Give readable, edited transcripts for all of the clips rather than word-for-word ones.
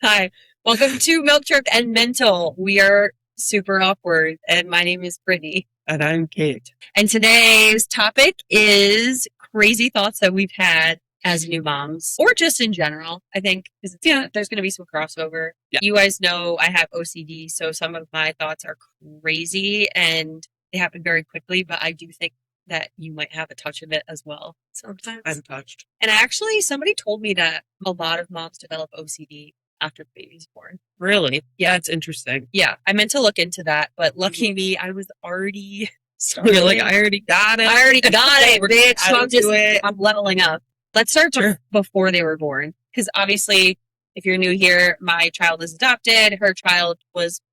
Hi, welcome to Milk Truck and Mental. We are super awkward, and my name is Brittany. And I'm Kate. And today's topic is crazy thoughts that we've had as new moms, or just in general. I think there's going to be some crossover. Yeah. You guys know I have OCD, so some of my thoughts are crazy and they happen very quickly. But I do think that you might have a touch of it as well sometimes. I'm touched. And actually, somebody told me that a lot of moms develop OCD after the baby's born. Really? Yeah, it's interesting. Yeah, I meant to look into that, but lucky me, I was already started. You're like, I already got it. I already got it, bitch. So I'm leveling up. Let's start before they were born. Because obviously, if you're new here, my child is adopted. Her child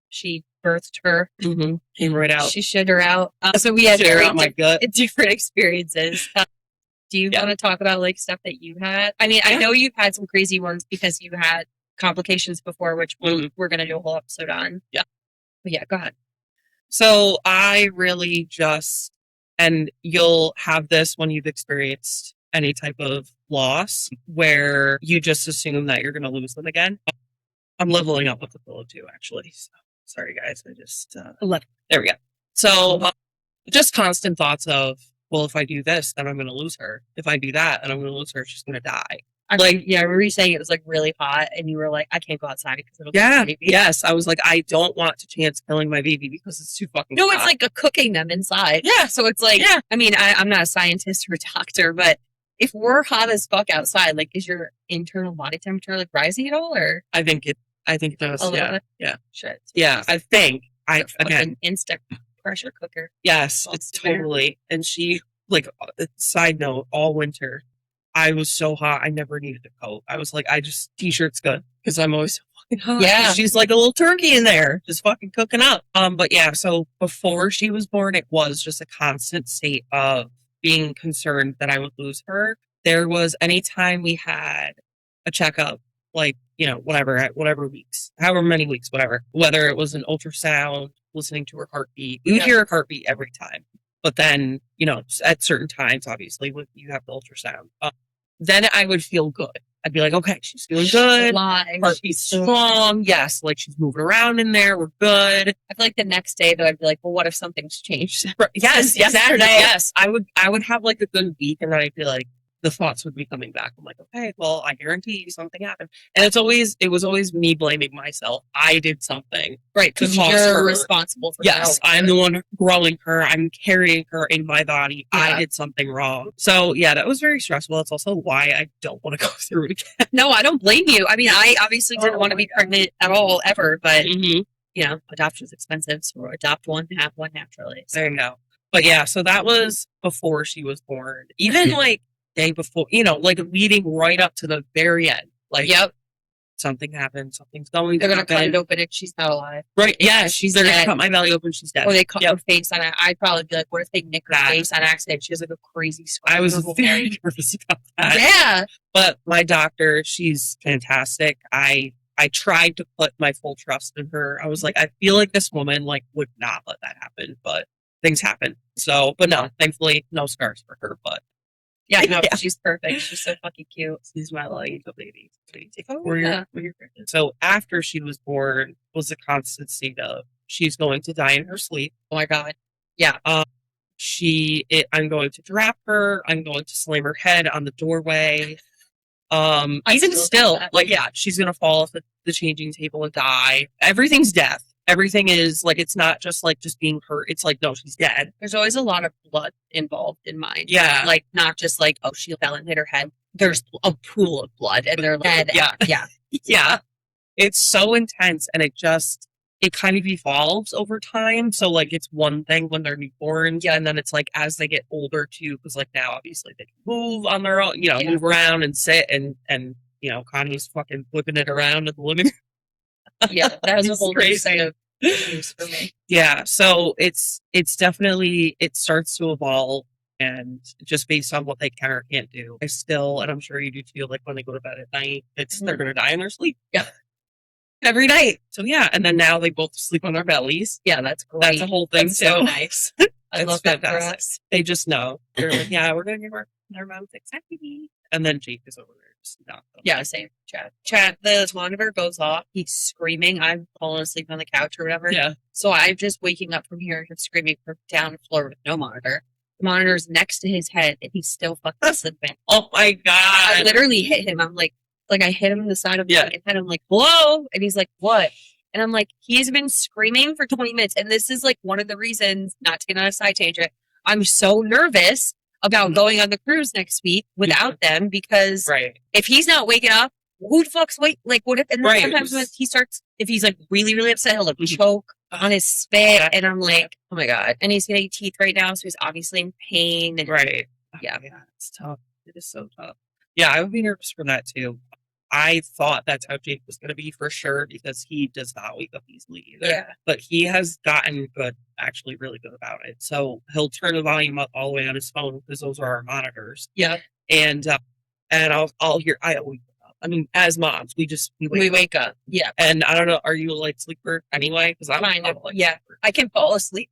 she birthed her. Mm-hmm. Came right out. She shit her out. So we had different experiences. Do you want to talk about like stuff that you had? I mean, I know you've had some crazy ones because you had complications before, which we're going to do a whole episode on. Yeah. But yeah, go ahead. So I really and you'll have this when you've experienced any type of loss where you just assume that you're going to lose them again. I'm leveling up with the pillow too, actually. So, sorry, guys. I just, there we go. So just constant thoughts of, well, if I do this, then I'm going to lose her. If I do that, then I'm going to lose her. She's going to die. I remember you saying it was like really hot and you were like, I can't go outside because it'll kill my baby. Yes. I was like, I don't want to chance killing my baby because it's too fucking hot. It's like cooking them inside. Yeah. So it's like, I mean, I'm not a scientist or a doctor, but if we're hot as fuck outside, like, is your internal body temperature like rising at all? Or I think it does. A little bit? Yeah. Shit. Yeah. I think again, instant pressure cooker. Yes, it's totally. And she, like, side note, all winter, I was so hot, I never needed a coat. I was like, t-shirt's good because I'm always so fucking hot. Yeah. She's like a little turkey in there, just fucking cooking up. But yeah, so before she was born, it was just a constant state of being concerned that I would lose her. There was anytime we had a checkup, like, whatever weeks, however many weeks, whatever, whether it was an ultrasound, listening to her heartbeat, you would hear her heartbeat every time. But then, at certain times, obviously, when you have the ultrasound, then I would feel good. I'd be like, okay, she's feeling good. Heartbeat's strong. Yes, like she's moving around in there. We're good. I feel like the next day, though, I'd be like, well, what if something's changed? Yes, Saturday. Yes, I would have like a good week, and then I'd be like, the thoughts would be coming back. I'm like, okay, well, I guarantee you something happened. And it was always me blaming myself. I did something. Right, because you're responsible for Yes, I'm the one growing her. I'm carrying her in my body. Yeah. I did something wrong. So, yeah, that was very stressful. That's also why I don't want to go through it again. No, I don't blame you. I mean, I obviously didn't want to be pregnant at all, ever. But, adoption is expensive. So adopt one, have one naturally. So. There you go. But, yeah, so that was before she was born. Even, like, day before, like leading right up to the very end. Like, something happened, something's going to happen. They're going to cut it open if she's not alive. Right, yeah, they're going to cut my belly open, she's dead. Or they cut her face on it. I'd probably be like, what if they nick her face on accident? She has like a crazy scar. I was very nervous about that. Yeah. But my doctor, she's fantastic. I tried to put my full trust in her. I was like, I feel like this woman would not let that happen, but things happen. So, but no, thankfully, no scars for her, but yeah, no, she's perfect. She's so fucking cute. She's my little angel baby. So after she was born was a constant state of she's going to die in her sleep. Oh my God. Yeah. I'm going to drop her. I'm going to slam her head on the doorway. Even still, she's going to fall off the changing table and die. Everything's death. Everything is it's not just just being hurt. It's no, she's dead. There's always a lot of blood involved in mine. Yeah. Not just oh, she fell and hit her head. There's a pool of blood and they're dead. Yeah. Yeah. Yeah. It's so intense and it kind of evolves over time. So it's one thing when they're newborns. Yeah. And then it's as they get older too, because now obviously they can move on their own, move around and sit and Connie's fucking flipping it around in the living room. Yeah, that was a whole new set of issues for me. Yeah, so it's definitely, it starts to evolve, and just based on what they can or can't do. I still, and I'm sure you do too, when they go to bed at night, they're going to die in their sleep. Yeah. Every night. So yeah, and then now they both sleep on their bellies. Yeah, that's great. That's a whole thing. That's so nice. I love that for us. They just know. They're yeah, we're going to give her. And our mom's like, sorry. And then Jake is over there just not. Yeah, same. Chat. The monitor goes off. He's screaming. I'm falling asleep on the couch or whatever. Yeah. So I'm just waking up from hearing him screaming from down the floor with no monitor. The monitor's next to his head, and he's still fucking sleeping. Oh my God. I literally hit him. I'm like I hit him in the side of the head. I'm like, hello? And he's like, what? And I'm like, he's been screaming for 20 minutes. And this is like one of the reasons, not to get on a side tangent, I'm so nervous about going on the cruise next week without them, because if he's not waking up, who the fuck's wait? Like, what if, and then sometimes when he starts, if he's like really, really upset, he'll like choke on his spit. And I'm like, oh my God. And he's getting teeth right now. So he's obviously in pain. And yeah, it's tough. It is so tough. Yeah, I would be nervous for that too. I thought that's how Jake was going to be for sure, because he does not wake up easily either. Yeah. But he has gotten good, actually really good about it. So he'll turn the volume up all the way on his phone, because those are our monitors. Yeah. And I'll hear, I always wake up. I mean, as moms, we wake up. Yeah. And I don't know, are you a light sleeper anyway? Because I'm kind of, yeah. I can fall asleep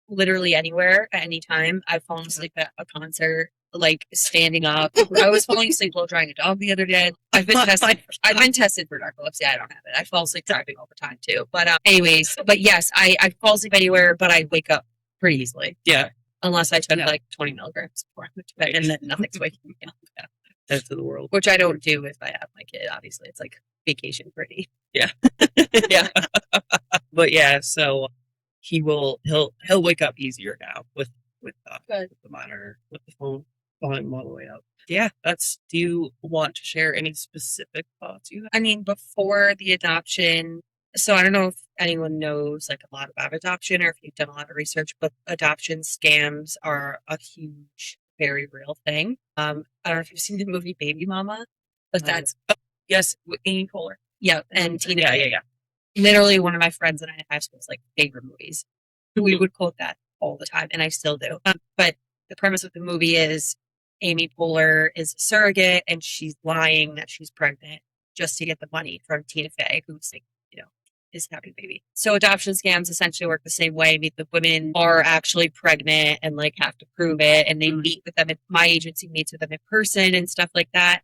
literally anywhere at any time. I've fallen asleep at a concert, like standing up. I was falling asleep while drying a dog the other day. I've been tested for narcolepsy. I don't have it. I fall asleep driving all the time too. But anyways, but yes, I fall asleep anywhere, but I wake up pretty easily. Yeah. Unless I took like 20 milligrams before I went to bed, and then nothing's waking me up. Yeah. That's the world. Which I don't do if I have my kid. Obviously, it's like vacation pretty. Yeah. Yeah. But yeah, so he'll wake up easier now with the monitor, with the phone volume all the way up. Yeah, do you want to share any specific thoughts you have? I mean, before the adoption, so I don't know if anyone knows like a lot about adoption, or if you've done a lot of research, but adoption scams are a huge, very real thing. I don't know if you've seen the movie Baby Mama, but that's yes, with Amy Poehler. Yeah, and Tina. Yeah. Literally one of my friends and I in high school's like favorite movies. We would quote that all the time, and I still do. But the premise of the movie is Amy Poehler is a surrogate, and she's lying that she's pregnant just to get the money from Tina Fey, who's like, is having a baby. So adoption scams essentially work the same way. The women are actually pregnant and like have to prove it, and they meet with them. My agency meets with them in person and stuff like that.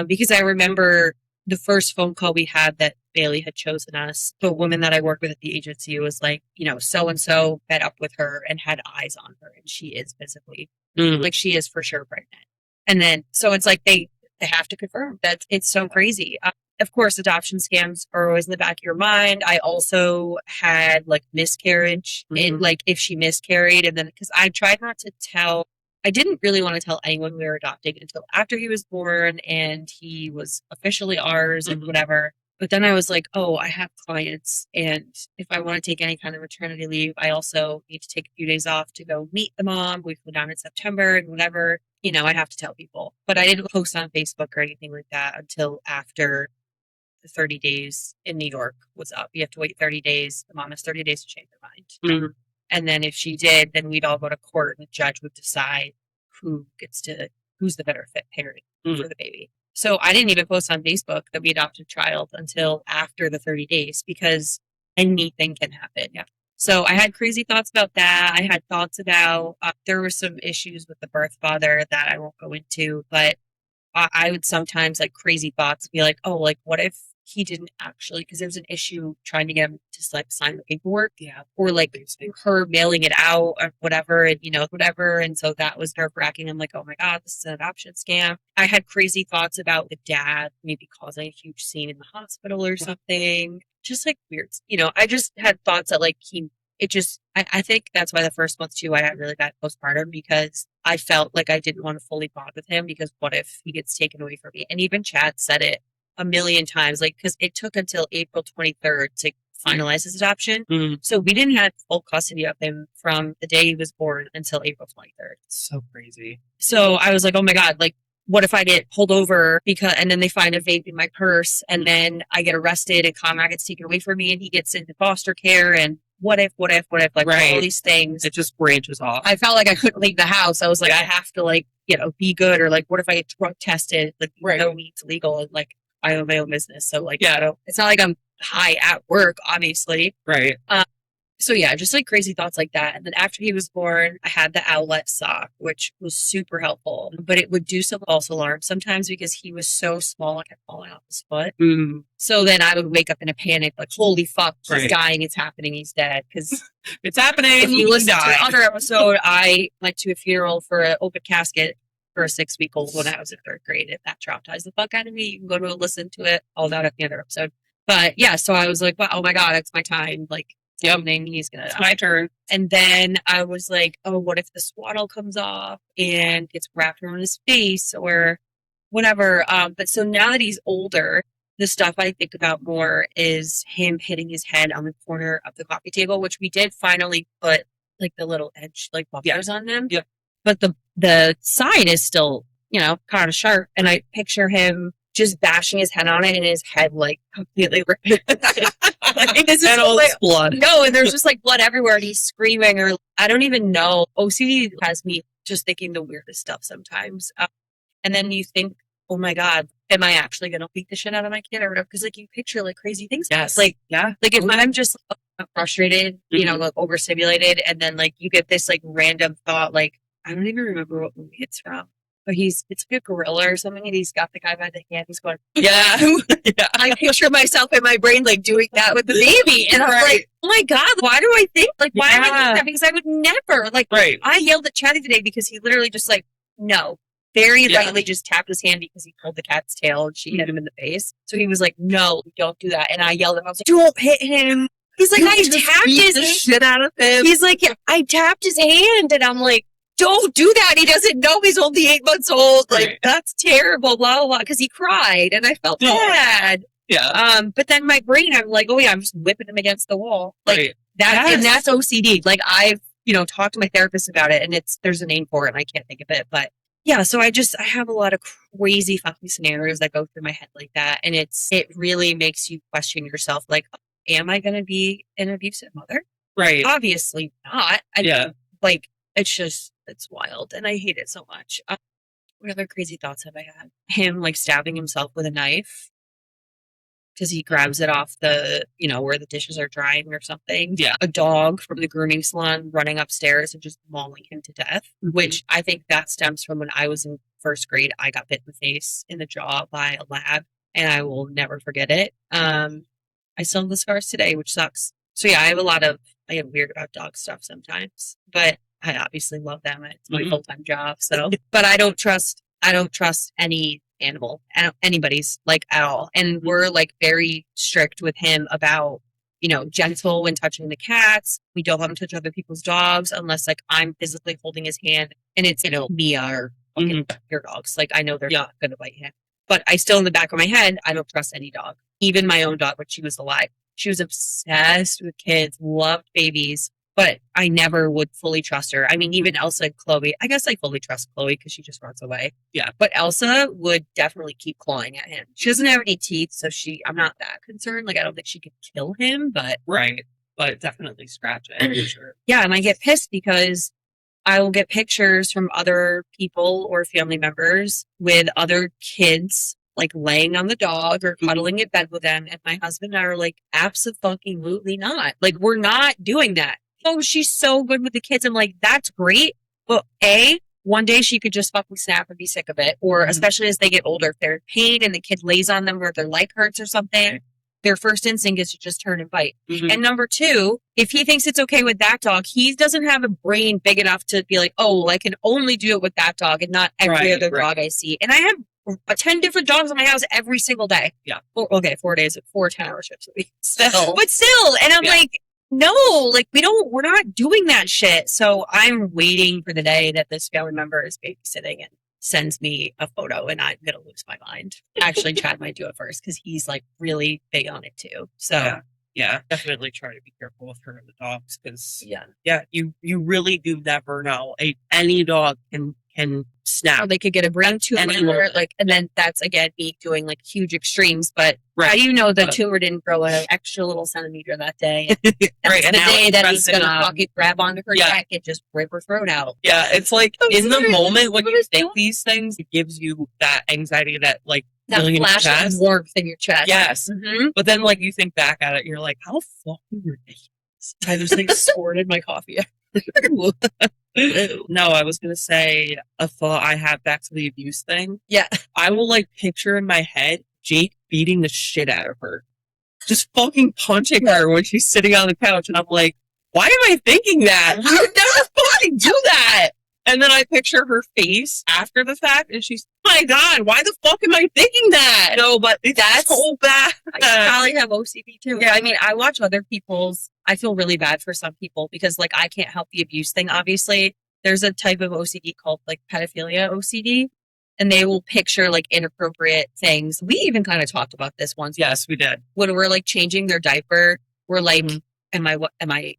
Because I remember the first phone call we had that Bailey had chosen us, the woman that I worked with at the agency was like, so-and-so met up with her and had eyes on her, and she is visibly, like she is for sure pregnant. And then, so it's like they have to confirm that. It's so crazy. Of course, adoption scams are always in the back of your mind. I also had like miscarriage, and like if she miscarried, and then because I tried not to tell, I didn't really want to tell anyone we were adopting until after he was born and he was officially ours and whatever. But then I was like, oh, I have clients, and if I want to take any kind of maternity leave, I also need to take a few days off to go meet the mom. We flew down in September and whatever, I'd have to tell people. But I didn't post on Facebook or anything like that until after the 30 days in New York was up. You have to wait 30 days. The mom has 30 days to change her mind. And then if she did, then we'd all go to court, and the judge would decide who's the better fit parent for the baby. So I didn't even post on Facebook that we adopted a child until after the 30 days, because anything can happen. Yeah. So I had crazy thoughts about that. I had thoughts about, there were some issues with the birth father that I won't go into, but I would sometimes like crazy thoughts be like, oh, like what if he didn't actually, because there was an issue trying to get him to like sign the paperwork, or like her mailing it out or whatever, and whatever. And so that was nerve wracking. I'm like, oh my God, this is an adoption scam. I had crazy thoughts about the dad maybe causing a huge scene in the hospital or something, just like weird. I just had thoughts that like I think that's why the first month too, I had really bad postpartum, because I felt like I didn't want to fully bond with him, because what if he gets taken away from me? And even Chad said it a million times, like, because it took until April 23rd to finalize his adoption. So we didn't have full custody of him from the day he was born until April 23rd. So crazy. So I was like, oh my God, like, what if I get pulled over and then they find a vape in my purse, and then I get arrested and Conrad gets taken away from me and he gets into foster care, and what if, like all these things. It just branches off. I felt like I couldn't leave the house. I was like, I have to like, be good, or like, what if I get drug tested? Like, no weed's legal, and like, I own my own business. So like, it's not like I'm high at work, obviously. Right. So yeah, just like crazy thoughts like that. And then after he was born, I had the outlet sock, which was super helpful, but it would do some false alarms sometimes because he was so small, I kept falling off his foot. So then I would wake up in a panic, like, holy fuck, he's dying, it's happening, he's dead. Because it's happening. If you listen to the other episode, I went to a funeral for an open casket for a 6-week-old when I was in 3rd grade. If that traumatized the fuck out of me, you can go to listen to it all that at the other episode. But yeah, so I was like, wow, oh my God, it's my time. Like, he's gonna die. My turn. And then I was like, oh, what if the swaddle comes off and gets wrapped around his face or whatever. But so now that he's older, the stuff I think about more is him hitting his head on the corner of the coffee table, which we did finally put like the little edge like buffers on them. Yep. But the side is still, kind of sharp. And I picture him just bashing his head on it and his head like completely ripping. Like, this is all this blood. No, and there's just like blood everywhere and he's screaming or I don't even know. OCD has me just thinking the weirdest stuff sometimes. And then you think, oh my God, am I actually going to beat the shit out of my kid or whatever? Because like you picture like crazy things. Yes. Like, like if I'm just frustrated, like overstimulated, and then like you get this like random thought, like I don't even remember what movie it's from. But it's like a gorilla or something, and he's got the guy by the hand. He's going, yeah. I picture myself in my brain like doing that with the baby, and I'm like, oh my God, why do I think like why am I doing that? Because I would never like. I yelled at Chatty today because he literally just like very lightly just tapped his hand because he pulled the cat's tail and she hit him in the face. So he was like, no, don't do that. And I yelled at him. I was like, don't hit him. He's like, I tapped his shit out of him. He's like, I tapped his hand, and I'm like, don't do that. He doesn't know he's only 8 months old. Like, that's terrible, blah, blah, blah. Because he cried and I felt bad. Yeah. But then my brain, I'm like, oh yeah, I'm just whipping him against the wall. Like and that's OCD. Like I've, talked to my therapist about it and there's a name for it and I can't think of it. But yeah, so I have a lot of crazy fucking scenarios that go through my head like that. And it really makes you question yourself. Like, am I going to be an abusive mother? Right. Obviously not. I mean, like, it's wild and I hate it so much. What other crazy thoughts have I had? Him like stabbing himself with a knife because he grabs it off the, where the dishes are drying or something. Yeah. A dog from the grooming salon running upstairs and just mauling him to death, which I think that stems from when I was in 1st grade. I got bit in the face, in the jaw by a lab, and I will never forget it. I still have the scars today, which sucks. So yeah, I get weird about dog stuff sometimes, but I obviously love them. It's my full-time job. So, but I don't trust any animal, anybody's like at all. And we're like very strict with him about, gentle when touching the cats. We don't let him touch other people's dogs unless like I'm physically holding his hand and it's, Mia or your dogs. Like I know they're not going to bite him, but I still in the back of my head, I don't trust any dog, even my own dog when she was alive. She was obsessed with kids, loved babies, but I never would fully trust her. I mean, even Elsa and Chloe, I guess I fully trust Chloe because she just runs away. Yeah. But Elsa would definitely keep clawing at him. She doesn't have any teeth, so I'm not that concerned. Like, I don't think she could kill him, but. Right. But definitely scratch it, for sure. Yeah, and I get pissed because I will get pictures from other people or family members with other kids like laying on the dog or cuddling in bed with them. And my husband and I are like, absolutely not. Like, we're not doing that. Oh, she's so good with the kids. I'm like, that's great. But one day she could just fucking snap and be sick of it. Or especially as they get older, if they're in pain and the kid lays on them or their leg hurts or something, their first instinct is to just turn and bite. And number 2, if he thinks it's okay with that dog, he doesn't have a brain big enough to be like, oh, I can only do it with that dog and not every other dog I see. And I have 10 different dogs in my house every single day. Yeah. 4 days, 4 10-hour shifts a week. But still. And I'm like, no, like we're not doing that shit. So I'm waiting for the day that this family member is babysitting and sends me a photo and I'm going to lose my mind. Actually, Chad might do it first because he's like really big on it too. So yeah, definitely try to be careful with her and the dogs because you really do never know. Any dog can snap. Or they could get a brain tumor, and then that's again me doing like huge extremes. But how do you know the tumor didn't grow an extra little centimeter that day? And the day that he's gonna fucking grab onto her neck and just rip her throat out. Yeah, it's like in the moment when you think these things, it gives you that anxiety that like that flash of warmth in your chest. Yes, but then like you think back at it, you're like, how fucking ridiculous I just like squirted my coffee. No, I was gonna say a thought I have back to the abuse thing. Yeah. I will like picture in my head Jake beating the shit out of her. Just fucking punching her when she's sitting on the couch, and I'm like, why am I thinking that? I would never fucking do that. And then I picture her face after the fact, and she's, oh my God, why the fuck am I thinking that? No, but that's so bad. I probably have OCD too. Yeah, I mean, I watch other people's. I feel really bad for some people because, like, I can't help the abuse thing. Obviously, there's a type of OCD called like pedophilia OCD, and they will picture like inappropriate things. We even kind of talked about this once. Yes, we did. When we're like changing their diaper, we're like, am I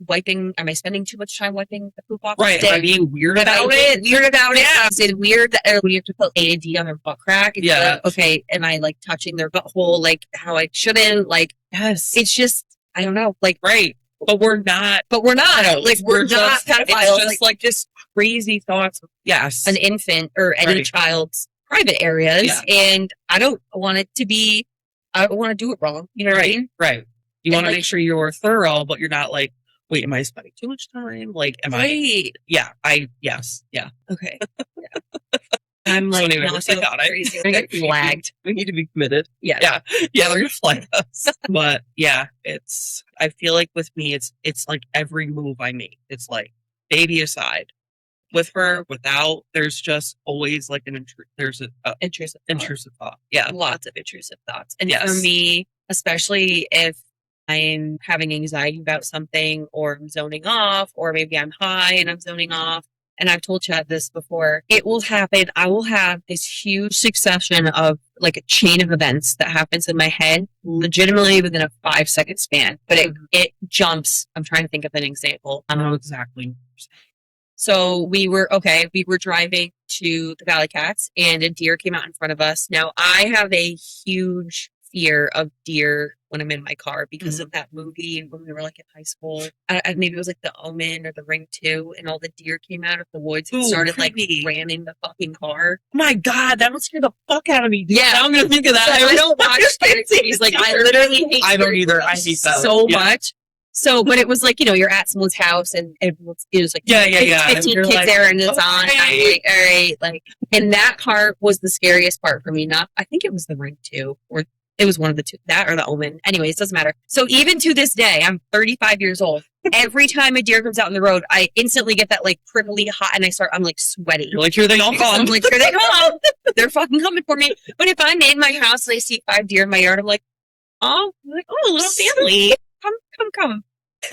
wiping? Am I spending too much time wiping the poop off? Right. Am I being weird about it? Weird about it. Is it weird that we have to put A and D on their butt crack? It's Yeah. like, okay. Am I like touching their butthole like how I shouldn't? Like, yes. It's just, I don't know. Like, right. But we're not. But we're not. Like, we're not pedophiles. It's just like just crazy thoughts. Yes. An infant or any child's private areas. Yeah. And I don't want it to be, I don't want to do it wrong. You know what I mean? Right. You want to like, make sure you're thorough, but you're not like, wait, am I spending too much time? Like, am I? Yeah. Yes. Yeah. Okay. Yeah. I'm like, so anyway, crazy. We're gonna get flagged. We need to be committed. Yeah. Yeah. Yeah. They're gonna flag us. But yeah, I feel like with me, it's like every move I make, it's like baby aside. With her, without, there's just always like there's an intrusive thought. Yeah. Lots of intrusive thoughts. And for me, especially if I'm having anxiety about something or I'm zoning off, or maybe I'm high and I'm zoning off. And I've told Chad this before, it will happen. I will have this huge succession of like a chain of events that happens in my head, legitimately within a 5-second span. But it jumps. I'm trying to think of an example. I don't know exactly. So we were driving to the Valley Cats and a deer came out in front of us. Now I have a huge fear of deer when I'm in my car because of that movie when we were like in high school. Maybe it was like The Omen or The Ring 2, and all the deer came out of the woods and started like ramming the fucking car. Oh my God, that would scare the fuck out of me. Yeah, now I'm gonna think of that. So I don't watch scary movies. Like I literally hate. I don't either. I hate that so much. So, but it was like, you're at someone's house and it was like, 15 kids like, there and it's on. I'm like, all right. Like, and that part was the scariest part for me. I think it was The Ring 2 or it was one of the two, that or The Omen. Anyways, it doesn't matter. So even to this day, I'm 35 years old. Every time a deer comes out on the road, I instantly get that like prickly hot and I'm like sweaty. You're like, here they all come. I'm like, here they come. They're fucking coming for me. But if I'm in my house and I see 5 deer in my yard, I'm like, oh, little family. Come.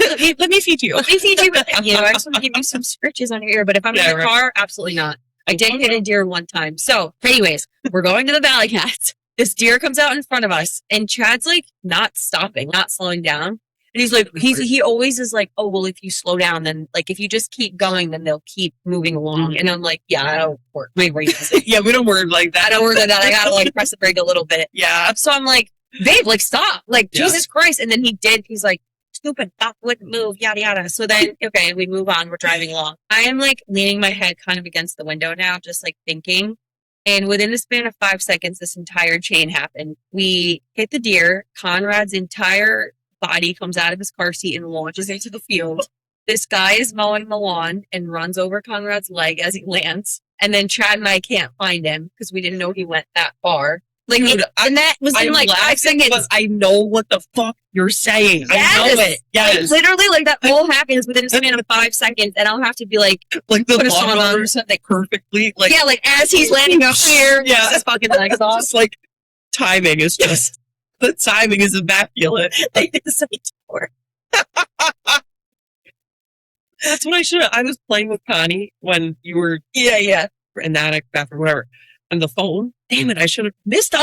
Let me feed you. I just want to give you some scritches on your ear. But if I'm in the car, absolutely not. I did hit a deer one time. So, anyways, we're going to the Valley Cats. This deer comes out in front of us, and Chad's like not stopping, not slowing down. And he's like, he always is like, oh, well, if you slow down, then like if you just keep going, then they'll keep moving along. And I'm like, yeah, I don't work. My brain doesn't. Yeah, we don't work like that. I don't work like that. I gotta like press the brake a little bit. Yeah. So I'm like, babe, like stop, like Jesus Christ. And then he did. He's like, stupid, that wouldn't move, yada yada. So then, okay, we move on. We're driving along. I am like leaning my head kind of against the window now, just like thinking. And within the span of 5 seconds, this entire chain happened. We hit the deer. Conrad's entire body comes out of his car seat and launches into the field. This guy is mowing the lawn and runs over Conrad's leg as he lands. And then Chad and I can't find him because we didn't know he went that far. Like, dude, and that was in like 5 seconds. But I know what the fuck you're saying. Yes. I know it. Yes. Like, literally, like that all happens within a span of 5 seconds, and I'll have to be like the lawnmower like perfectly, like like as he's landing up here, his fucking legs off. It's like timing is just the timing is immaculate. Like it's That's what I should. I was playing with Connie when you were in that bathroom, whatever, on the phone. Damn it! I should have missed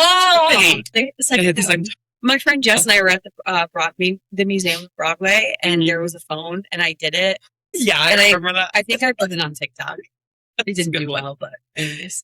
My friend Jess and I were at the Museum of Broadway, and there was a phone, and I did it. Yeah, I remember that. I think I put it on TikTok. It didn't do well, but anyways.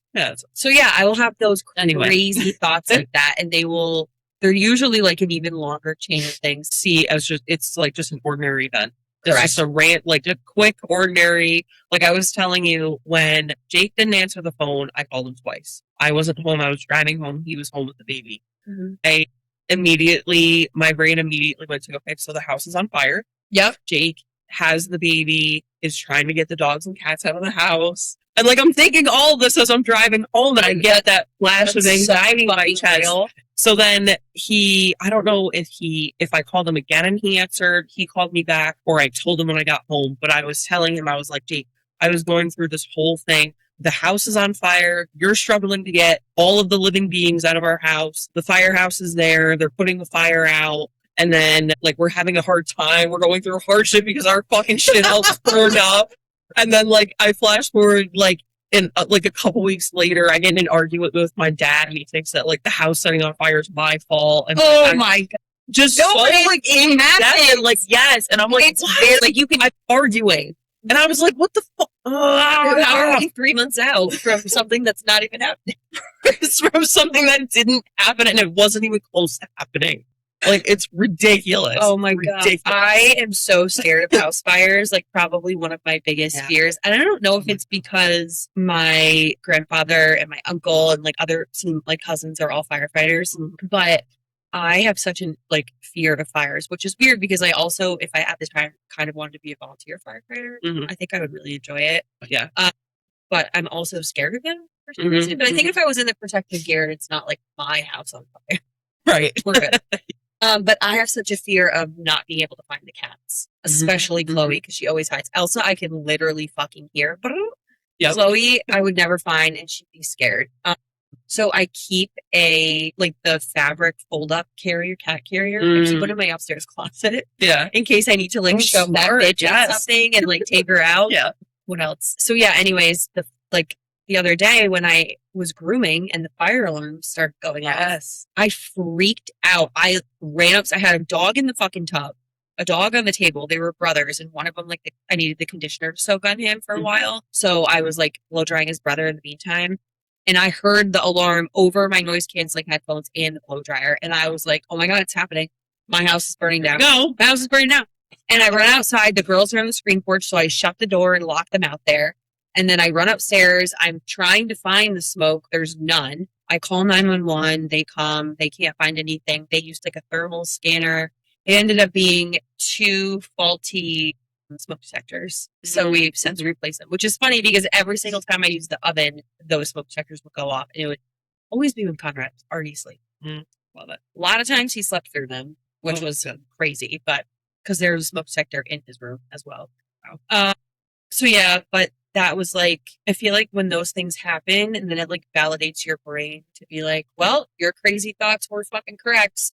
So yeah, I will have those crazy thoughts like that, and they're usually like an even longer chain of things. See, it's like just an ordinary event. It's just a rant, like a quick, ordinary. Like I was telling you, when Jake didn't answer the phone, I called him twice. I wasn't home. I was driving home. He was home with the baby. Mm-hmm. My brain immediately went to, okay, so the house is on fire. Yep. Jake has the baby, is trying to get the dogs and cats out of the house. And like I'm thinking all of this as I'm driving home, and I get that flash of anxiety in my chest. Real. So then I don't know if I called him again and he answered, he called me back, or I told him when I got home, but I was telling him, I was like, Jake, I was going through this whole thing. The house is on fire. You're struggling to get all of the living beings out of our house. The firehouse is there. They're putting the fire out. And then like, we're having a hard time. We're going through hardship because our fucking shit house burned up. And then like, I flash forward like, in like a couple weeks later, I get in an argument with my dad, and he thinks that like the house setting on fire is my fault. And my God. Just Nobody so, like in that like yes, and I'm like, it's weird. Like you can I'm arguing, and I was like, what the fuck? How are we 3 months out from something that's not even happening? It's from something that didn't happen, and it wasn't even close to happening. Like, it's ridiculous. Oh my God. I am so scared of house fires. Like, probably one of my biggest fears. And I don't know if it's because my grandfather and my uncle and like some like cousins are all firefighters, but I have such an like fear of fires, which is weird because I also, if I at the time kind of wanted to be a volunteer firefighter, I think I would really enjoy it. Yeah. But I'm also scared of them for some reason. But I think if I was in the protective gear, it's not like my house on fire. Right. We're good. But I have such a fear of not being able to find the cats, especially Chloe, because she always hides. Elsa, I can literally fucking hear. Yep. Chloe, I would never find, and she'd be scared. So I keep the fabric fold-up cat carrier. I keep it in my upstairs closet. Yeah. In case I need to like show that bitch something and like take her out. Yeah. What else? So yeah, anyways, the other day when I was grooming and the fire alarm started going off, I freaked out. I ran up. I had a dog in the fucking tub, a dog on the table. They were brothers, and one of them, I needed the conditioner to soak on him for a while. So I was like blow drying his brother in the meantime. And I heard the alarm over my noise canceling headphones and the blow dryer. And I was like, oh my God, it's happening. My house is burning down. No. My house is burning down. And I run outside. The girls are on the screen porch. So I shut the door and locked them out there. And then I run upstairs. I'm trying to find the smoke. There's none. I call 911. They come. They can't find anything. They used like a thermal scanner. It ended up being 2 faulty smoke detectors. So we've since replaced them, which is funny because every single time I use the oven, those smoke detectors would go off. And it would always be when Conrad was already asleep. Love it. A lot of times he slept through them, which was crazy, but because there's a smoke detector in his room as well. So yeah, but that was like, I feel like when those things happen and then it like validates your brain to be like, well, your crazy thoughts were fucking correct.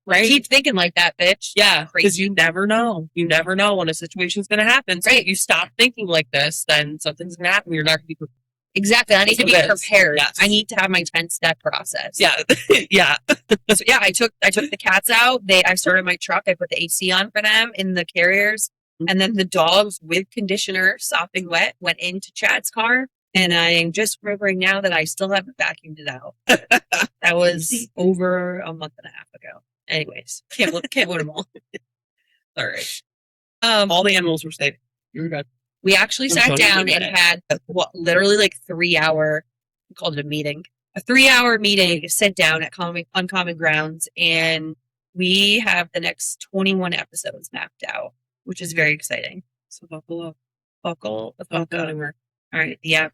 Right? Keep thinking like that, bitch. Yeah, because you never know. You never know when a situation's going to happen. So if you stop thinking like this, then something's going to happen. You're not going to be prepared. Exactly. I need to be prepared. Yes. I need to have my 10-step process. Yeah. Yeah. So yeah, I took the cats out. I started my truck. I put the AC on for them in the carriers. And then the dogs with conditioner, sopping wet, went into Chad's car. And I am just remembering now that I still haven't vacuumed it out. That was over a month and a half ago. Anyways, can't win them all. All right. All the animals were safe. You're good. We actually sat down and had literally like 3-hour, we called it a meeting, a 3-hour meeting, sit down at Uncommon Grounds. And we have the next 21 episodes mapped out, which is very exciting. So buckle up. Buckle the fuck up. All right. Yeah.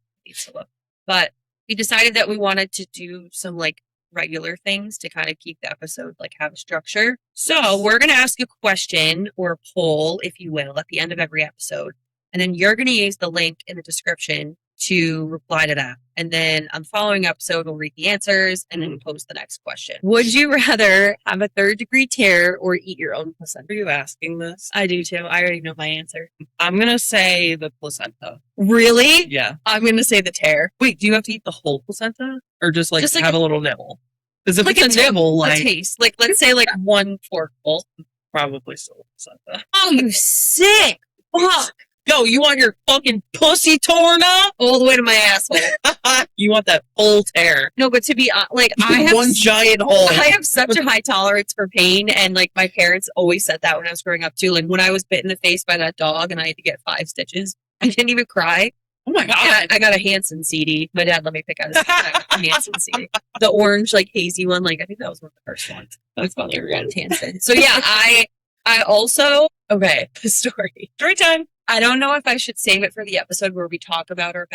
But we decided that we wanted to do some like regular things to kind of keep the episode like have a structure. So we're going to ask a question or a poll, if you will, at the end of every episode. And then you're going to use the link in the description to reply to that. And then on the following episode, we'll read the answers and then post the next question. Would you rather have a 3rd-degree tear or eat your own placenta? Are you asking this? I do too. I already know my answer. I'm going to say the placenta. Really? Yeah. I'm going to say the tear. Wait, do you have to eat the whole placenta? Or just like have a little nibble? Because if it's a nibble, a taste. Like, let's say like 1 forkful. Probably still placenta. Oh, you sick. Fuck. Yo, you want your fucking pussy torn up? All the way to my asshole. You want that full tear. No, but to be like, I have one giant hole. I have such a high tolerance for pain. And like, my parents always said that when I was growing up too. Like, when I was bit in the face by that dog and I had to get 5 stitches, I didn't even cry. Oh my God. I got a Hanson CD. My dad let me pick out a Hanson CD. The orange, like, hazy one. Like, I think that was one of the first ones. That's funny. Hanson. So yeah, I also Okay, the story. Story time. I don't know if I should save it for the episode where we talk about our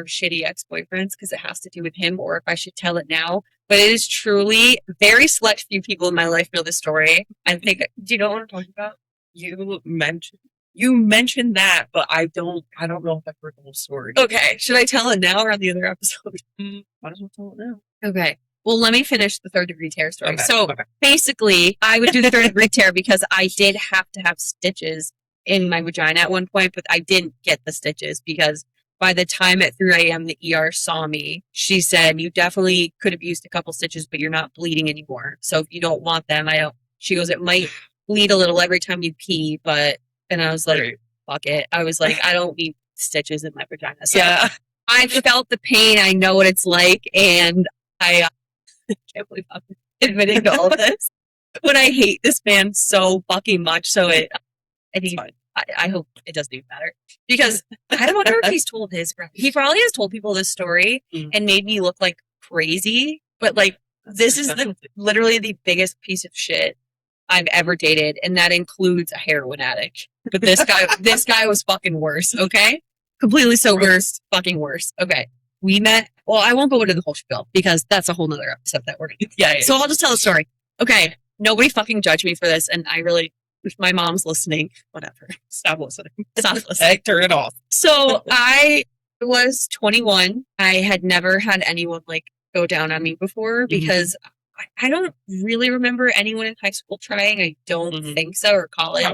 shitty ex-boyfriends because it has to do with him, or if I should tell it now. But it is truly very select few people in my life know the story. I think. Do you know what I'm talking about? You mentioned that, but I don't know if I've heard the whole story. Okay, should I tell it now or on the other episode? Might as well tell it now. Okay. Well, let me finish the third degree tear story. Okay, So basically, I would do the third degree tear because I did have to have stitches in my vagina at one point, but I didn't get the stitches because by the time at 3 a.m. the ER saw me, she said, you definitely could have used a couple stitches, but you're not bleeding anymore. So if you don't want them, she goes, it might bleed a little every time you pee, and I was like, fuck it. I was like, I don't need stitches in my vagina. So Yeah. I felt the pain. I know what it's like. And I can't believe I'm admitting to all of this. But I hate this man so fucking much. So I hope it doesn't even matter. Because I don't wonder if he's told his friends. He probably has told people this story and made me look like crazy. But like, this is literally the biggest piece of shit I've ever dated. And that includes a heroin addict. But this guy was fucking worse. Okay. Completely sober. Fucking worse. Okay. We met. Well, I won't go into the whole spiel because that's a whole nother episode that we're going to. Yeah. So I'll just tell the story. Okay. Nobody fucking judge me for this. And I really, if my mom's listening, whatever. Stop listening. Stop listening. Hey, turn it off. So I was 21. I had never had anyone like go down on me before because I don't really remember anyone in high school trying. I don't think so, or college.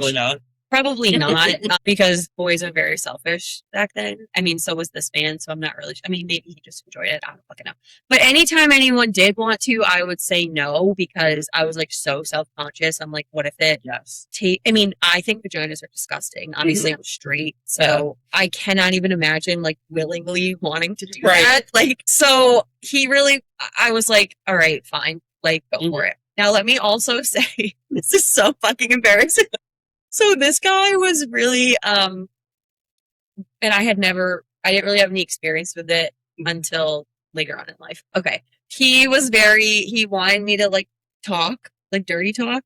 Probably not, because boys are very selfish back then. I mean, so was this man, so I'm not really, I mean, maybe he just enjoyed it. I don't fucking know. But anytime anyone did want to, I would say no, because I was like so self-conscious. I'm like, what if it I mean, I think vaginas are disgusting. Obviously, I'm straight, so I cannot even imagine like willingly wanting to do that. Like, so I was like, all right, fine, like go for it. Now, let me also say, this is so fucking embarrassing. So this guy was really, and I didn't really have any experience with it until later on in life. Okay. He wanted me to like talk, like dirty talk,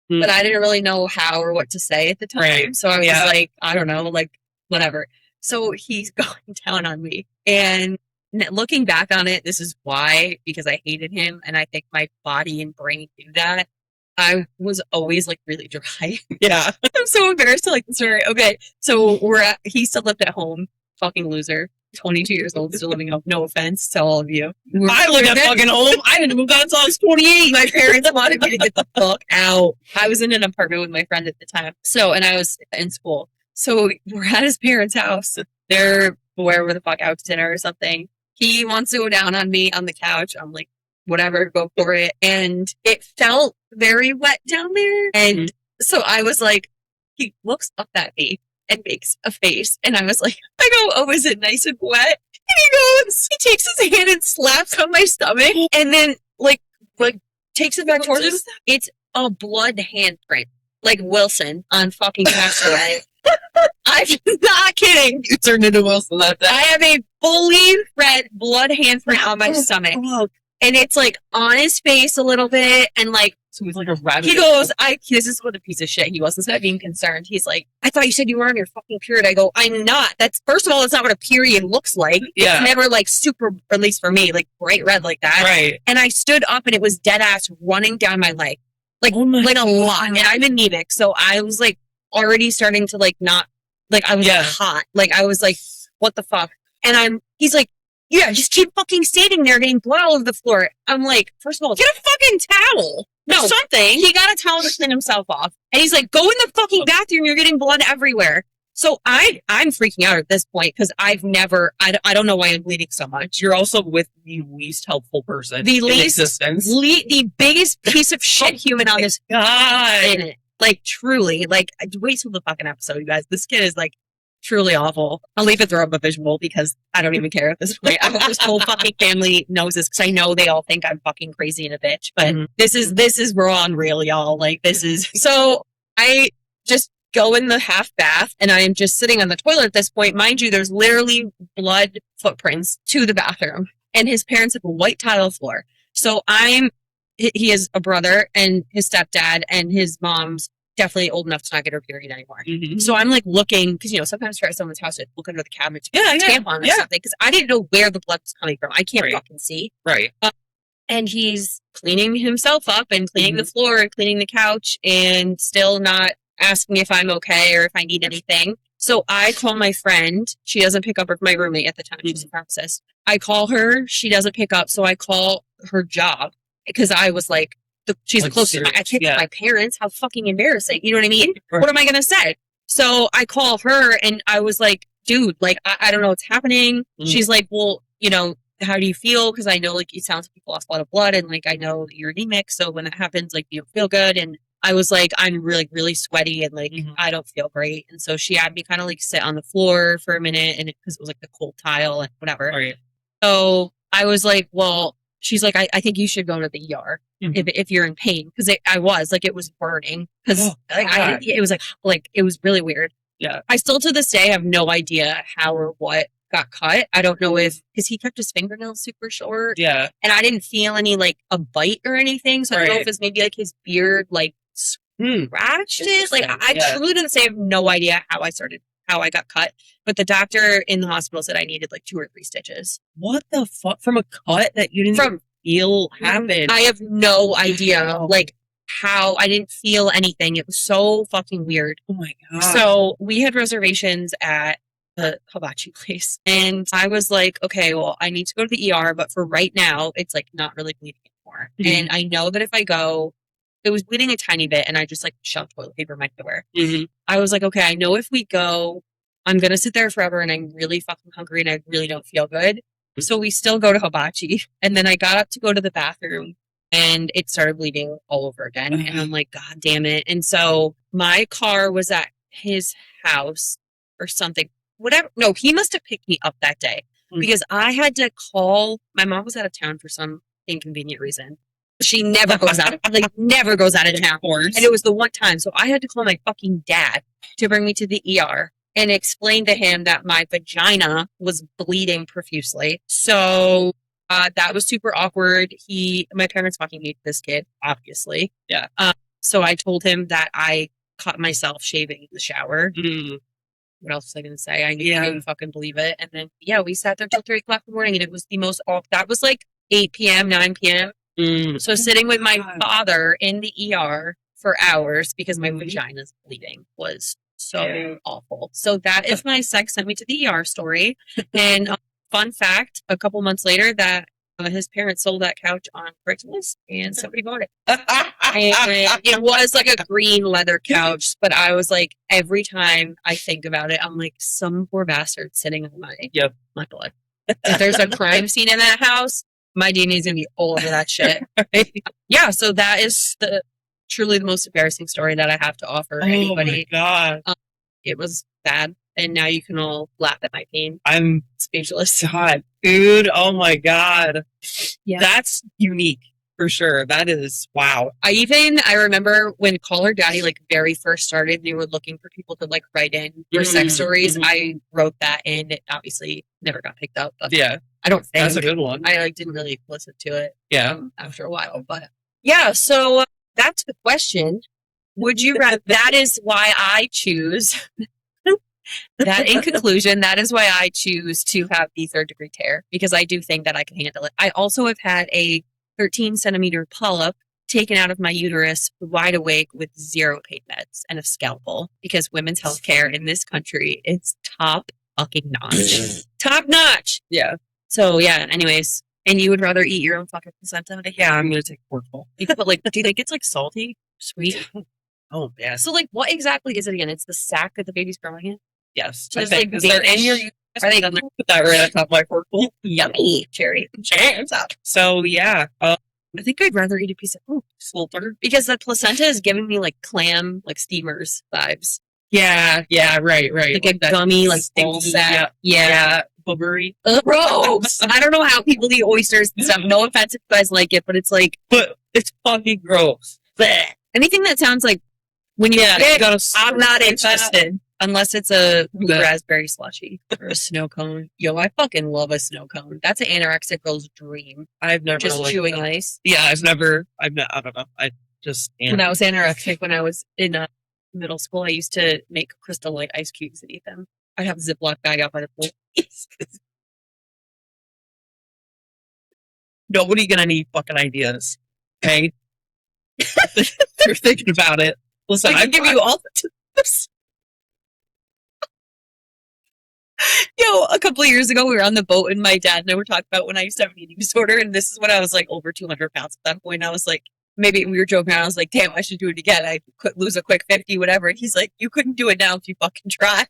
but I didn't really know how or what to say at the time. Right. So I was like, I don't know, like whatever. So he's going down on me, and looking back on it, this is why, because I hated him. And I think my body and brain knew that. I was always like really dry. Yeah. I'm so embarrassed to like the story. Okay. So he still lived at home. Fucking loser. 22 years old, still living home. No offense to all of you. I lived at fucking home. I didn't move out until I was 28. My parents wanted me to get the fuck out. I was in an apartment with my friend at the time. And I was in school. So we're at his parents' house. They're wherever the fuck out to dinner or something. He wants to go down on me on the couch. I'm like, whatever, go for it. And it felt very wet down there. And so I was like, he looks up at me and makes a face. And I was like, oh, is it nice and wet? And he takes his hand and slaps on my stomach and then like takes it back towards him. It's a blood handprint. Like Wilson on fucking Castaway. I'm not kidding. You turned into Wilson that day. I have a fully red blood handprint on my stomach. And it's like on his face a little bit, and like, so he's like a rabbit. He goes, this is what a piece of shit he was. Instead of being concerned, he's like, I thought you said you were on your fucking period. I go, I'm not. First of all, that's not what a period looks like. Yeah. It's never like super, at least for me, like bright red like that. Right. And I stood up and it was dead ass running down my leg. Like a lot. And I'm anemic. So I was like already starting to like not, like I was hot. Like I was like, what the fuck? And he's like, yeah, just keep fucking standing there getting blood all over the floor. I'm like, first of all, get a fucking towel. No, something. He got a towel to clean himself off. And he's like, go in the fucking bathroom. You're getting blood everywhere. So I'm freaking out at this point because I don't know why I'm bleeding so much. You're also with the least helpful person in existence. The biggest piece of shit human on this planet. Like, truly. Like, wait till the fucking episode, you guys. This kid is like, truly awful. I'll even throw up a visual because I don't even care at this point. I hope this whole fucking family knows this because I know they all think I'm fucking crazy and a bitch. But this is raw and real, y'all. Like this is so. I just go in the half bath and I am just sitting on the toilet at this point. Mind you, there's literally blood footprints to the bathroom, and his parents have a white tile floor. So he has a brother and his stepdad and his mom's definitely old enough to not get her period anymore. Mm-hmm. So I'm like looking, because, you know, sometimes try at someone's house to look under the cabinet to Yeah, get a yeah, tampon or yeah. something, because I didn't know where the blood was coming from. I can't Right. fucking see. Right. And he's cleaning himself up and cleaning the floor and cleaning the couch and still not asking if I'm okay or if I need anything. So I call my friend. She doesn't pick up, or my roommate at the time. She's a pharmacist. I call her. She doesn't pick up. So I call her job because I was like, she's Like, the closest. I can't yeah. call my parents. How fucking embarrassing. You know what I mean? Right. What am I going to say? So I call her and I was like, dude, like, I don't know what's happening. She's like, well, you know, how do you feel? Because I know, like, it sounds like you lost a lot of blood, and, like, I know that you're anemic, so when that happens, like, you don't feel good. And I was like, I'm really, really sweaty, and, like, I don't feel great. And so she had me kind of, like, sit on the floor for a minute, and because it was, like, the cold tile and whatever. Right. So I was like, well, she's like, I think you should go to the ER if you're in pain. Because I was, like, it was burning. Because it was, like, it was really weird. Yeah. I still, to this day, have no idea how or what got cut. I don't know if, because he kept his fingernails super short. Yeah. And I didn't feel any, like, a bite or anything. So I don't know if it's maybe, like, his beard, like, scratched it. Like, I truly didn't say, I have no idea how I got cut. But the doctor in the hospital said I needed, like, 2 or 3 stitches. What the fuck? From a cut that you didn't feel happened? I have no idea, like, how I didn't feel anything. It was so fucking weird. Oh my God. So we had reservations at the hibachi place. And I was like, okay, well, I need to go to the ER, but for right now, it's like not really bleeding anymore. And I know that if I go, it was bleeding a tiny bit, and I just like shoved toilet paper in my underwear. I was like, okay, I know if we go, I'm going to sit there forever, and I'm really fucking hungry, and I really don't feel good. So we still go to hibachi. And then I got up to go to the bathroom, and it started bleeding all over again. And I'm like, God damn it. And so my car was at his house or something. Whatever. No, he must have picked me up that day because I had to call. My mom was out of town for some inconvenient reason. She never goes out, never goes out of town. And it was the one time. So I had to call my fucking dad to bring me to the ER and explain to him that my vagina was bleeding profusely. So that was super awkward. My parents fucking hate this kid, obviously. Yeah. So I told him that I caught myself shaving in the shower. What else was I going to say? I couldn't fucking believe it. And then, we sat there till 3 o'clock in the morning, and it was the most awful. That was like 8 p.m., 9 p.m. So sitting with my father in the ER for hours because my vagina's bleeding was so awful. So that is my sex sent me to the ER story. And fun fact, a couple months later, that his parents sold that couch on Craigslist, and somebody bought it. And it was like a green leather couch, but I was like, every time I think about it, I'm like, some poor bastard sitting on my blood. If there's a crime scene in that house, my DNA is going to be all over that shit. So that is truly the most embarrassing story that I have to offer anybody. Oh my God. It was bad. And now you can all laugh at my pain. I'm speechless. God, dude. Oh my God. Yeah. That's unique for sure. That is, wow. I remember when Call Her Daddy like very first started, they were looking for people to like write in for sex stories. I wrote that in. It obviously never got picked up. But I don't think. That's a good one. I didn't really listen to it. After a while. But so that's the question. Would you rather? That is why I choose. That in conclusion, that is why I choose to have the 3rd degree tear, because I do think that I can handle it. I also have had a 13 centimeter polyp taken out of my uterus, wide awake with 0 pain meds and a scalpel, because women's health care in this country is top fucking notch. Top notch. Yeah. So anyways, and you would rather eat your own fucking placenta? Yeah, I'm going to take portable. But like, do you think it's like salty, sweet? Oh, yeah. So like, what exactly is it again? It's the sac that the baby's growing in? Yes. So like, is there in your? Are they going to put that right on top of my portable? Yummy, cherry. So I think I'd rather eat a piece of slaughter, because the placenta is giving me like clam, like steamers vibes. Yeah, right. Like a gummy, like ball sack. Yeah. Boogery. Gross. I don't know how people eat oysters and stuff. No offense if you guys like it, but it's like, but it's fucking gross. Bleh. Anything that sounds like when you I'm not interested. Unless it's a raspberry slushie or a snow cone. Yo, I fucking love a snow cone. That's an anorexic girl's dream. I've never just chewing ice. Yeah, I don't know. I just when I was anorexic, when I was in middle school, I used to make Crystal Light ice cubes and eat them. I'd have a Ziploc bag out by the pool. Nobody get any fucking ideas. Okay? You're thinking about it. Listen, I give you all the tips. Yo, a couple of years ago, we were on the boat, and my dad and I were talking about when I used to have an eating disorder, and this is when I was like over 200 pounds at that point. I was like, maybe we were joking around. I was like, damn, I should do it again. I could lose a quick 50, whatever. And he's like, you couldn't do it now if you fucking try.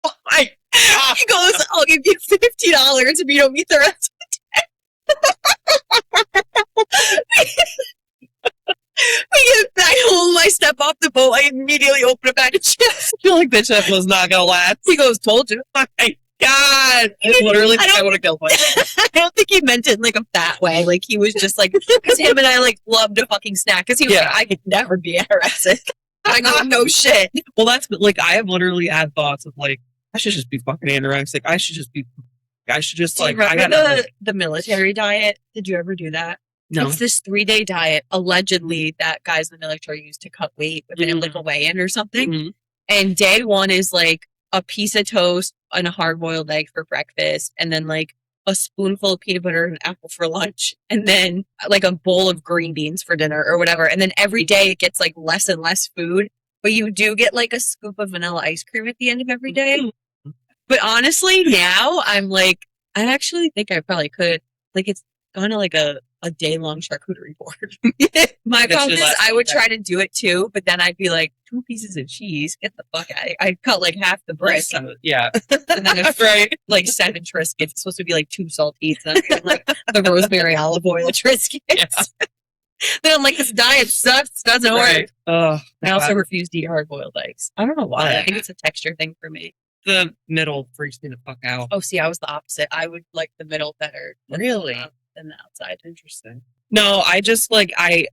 Oh my God. He goes, I'll give you $50 if you don't meet the rest of the day. We get back home, I step off the boat, I immediately open a bag of chips. I feel like this shit was not gonna last. He goes, told you. Oh my God. I literally think I would have killed myself. I don't think he meant it in like a fat way. Like he was just like, because him and I like loved a fucking snack. Because he was like, I could never be anorexic. I go, no shit. Well, that's like, I have literally had thoughts of like, I should just be fucking anorexic. I should just like, I got the military diet. Did you ever do that? No. It's this 3-day diet, allegedly, that guys in the military use to cut weight within like a weigh-in or something. Mm-hmm. And day one is like a piece of toast and a hard-boiled egg for breakfast, and then like a spoonful of peanut butter and an apple for lunch, and then like a bowl of green beans for dinner or whatever. And then every day it gets like less and less food, but you do get like a scoop of vanilla ice cream at the end of every day. Mm-hmm. But honestly, now I'm like, I actually think I probably could. Like it's gone to like a day-long charcuterie board. My problem is I would try to do it too, but then I'd be like, 2 pieces of cheese, get the fuck out. I'd cut like half the brick. Yeah. And then right. Like 7 Triscuits. It's supposed to be like 2 saltines and like the rosemary olive oil Triscuits. Yeah. Then I'm like, this diet sucks. Doesn't work. I also refuse to eat hard-boiled eggs. I don't know why. I think it's a texture thing for me. The middle freaks me the fuck out. Oh, see, I was the opposite. I would like the middle better. Really? Than the outside. Interesting. No, I just like I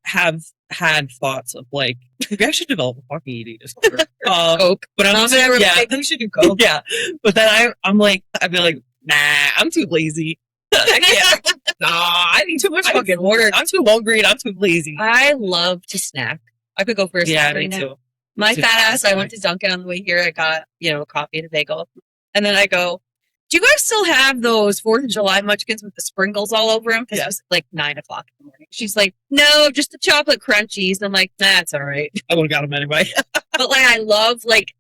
have had thoughts of like maybe I should develop a fucking eating disorder. Coke. But I'm also I think you should do coke. Yeah. But then I'm like I'd be like, nah, I'm too lazy. I need too much fucking water. I'm too hungry and I'm too lazy. I love to snack. I could go for a snack right now. Too. My fat ass, I went to Dunkin' on the way here. I got, a coffee and a bagel. And then I go, do you guys still have those 4th of July munchkins with the sprinkles all over them? Because it was like 9 o'clock in the morning. She's like, no, just the chocolate crunchies. And I'm like, that's all right. I would have got them anyway. But like, I love, like,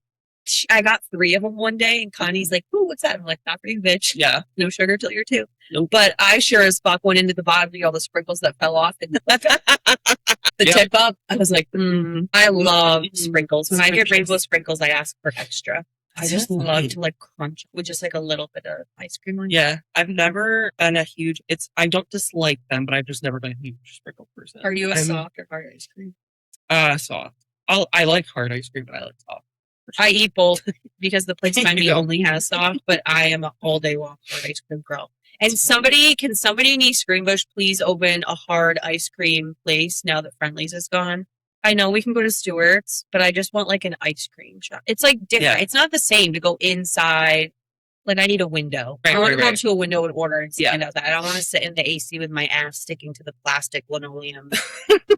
I got 3 of them one day, and Connie's like, ooh, what's that? I'm like, not for you, bitch. Yeah. No sugar till you're 2. Nope. But I sure as fuck went into the bottom of all the sprinkles that fell off and the tip up. I was like, I love sprinkles. When I get rainbow sprinkles, I ask for extra. I just love to like crunch with just like a little bit of ice cream on. Yeah. I've never been a huge, I don't dislike them, but I've just never been a huge sprinkle person. Are you a soft or hard ice cream? Soft. I like hard ice cream, but I like soft. Sure. I eat both because the place by me only has soft, but I am an all day long hard ice cream girl. And can somebody in East Greenbush please open a hard ice cream place now that Friendly's is gone? I know we can go to Stewart's, but I just want like an ice cream shop. It's like different. Yeah. It's not the same to go inside. Like I need a window. I want to go up to a window and order and stand outside. I don't want to sit in the AC with my ass sticking to the plastic linoleum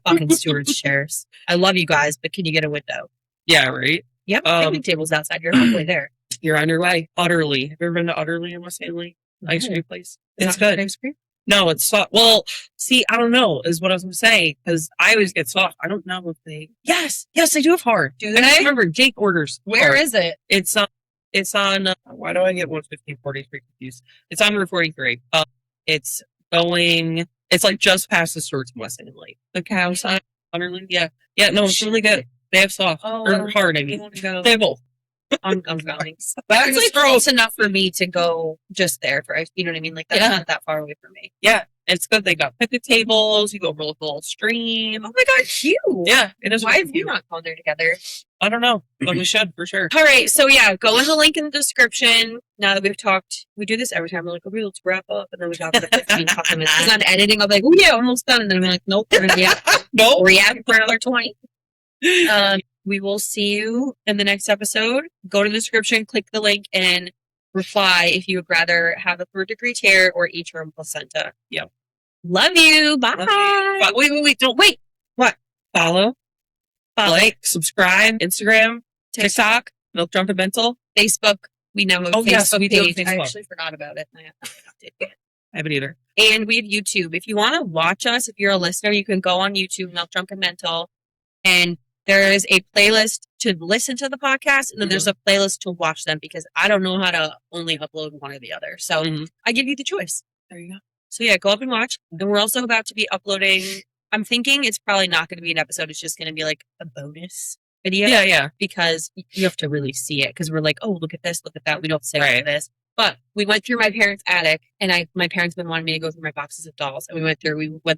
fucking Stewart's chairs. I love you guys, but can you get a window? Yeah, right? Yep. Picnic tables outside. You're halfway there. You're on your way. Utterly. Have you ever been to Utterly in West Stanley? Ice cream place. It's good. Ice cream? No, it's soft. Well, see, I don't know is what I was going to say because I always get soft. I don't know if they. Yes, they do have hard. Do they? And I remember Jake orders. Where is it? It's on. Why do I get 11543 confused? It's on Route 43. It's going. It's like just past the Stewart's in West Stanley. The cow sign. Utterly. Yeah. No, it's really good. They have soft or hard. I mean, they have both. I'm going. That's like close enough for me to go just there for, you know what I mean? Like that's not that far away from me. Yeah. It's good. They got picnic tables. You go over the little stream. Oh my God, cute. Yeah. It is. Why have we not gone there together? I don't know, but we should for sure. All right. So yeah, go in the link in the description. Now that we've talked, we do this every time. We're like, okay, let's wrap up. And then we talk for 15 fucking minutes. Because I'm editing. I'm like, oh yeah, almost done. And then I'm like, nope, we're going to be out. Nope. React for another 20. We will see you in the next episode. Go to the description, click the link, and reply if you would rather have a 3rd-degree tear or eat your own placenta. Yep. Love you. Bye. Love you. Wait. Don't wait. What? Follow. Like, subscribe, Instagram, TikTok, Milk Drunken Mental. Facebook. We know Oh, Facebook yes, we do have page. I Facebook. actually forgot about it. I haven't either. And we have YouTube. If you want to watch us, if you're a listener, you can go on YouTube, Milk Drunken Mental, and there is a playlist to listen to the podcast, and then there's a playlist to watch them because I don't know how to only upload one or the other. So I give you the choice. There you go. So yeah, go up and watch. And we're also about to be uploading. I'm thinking it's probably not going to be an episode. It's just going to be like a bonus video. Yeah. Because you have to really see it. Because we're like, oh, look at this, look at that. We don't say all of this. But we went through my parents' attic, and my parents been wanting me to go through my boxes of dolls. And we went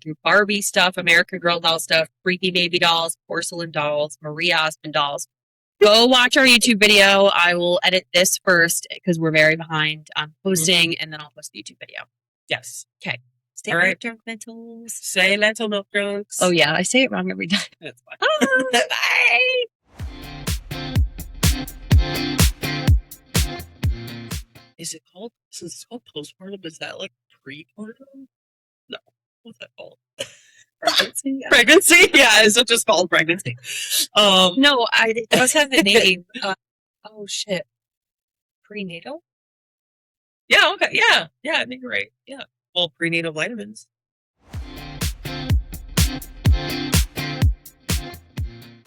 through Barbie stuff, American Girl doll stuff, freaky baby dolls, porcelain dolls, Marie Osmond dolls. Go watch our YouTube video. I will edit this first because we're very behind on posting, and then I'll post the YouTube video. Yes. Okay. Stay All right. drunk, mentals. Say lentil milk drunks. Oh yeah, I say it wrong every time. That's fine. Bye. Is it called? Since it's called postpartum, is that like prepartum? No. What's that called? Pregnancy? Pregnancy? Yeah, is it just called pregnancy? No, it does have the name. Oh shit. Prenatal? Yeah, okay. Yeah, I think you're right. Yeah. Well, prenatal vitamins.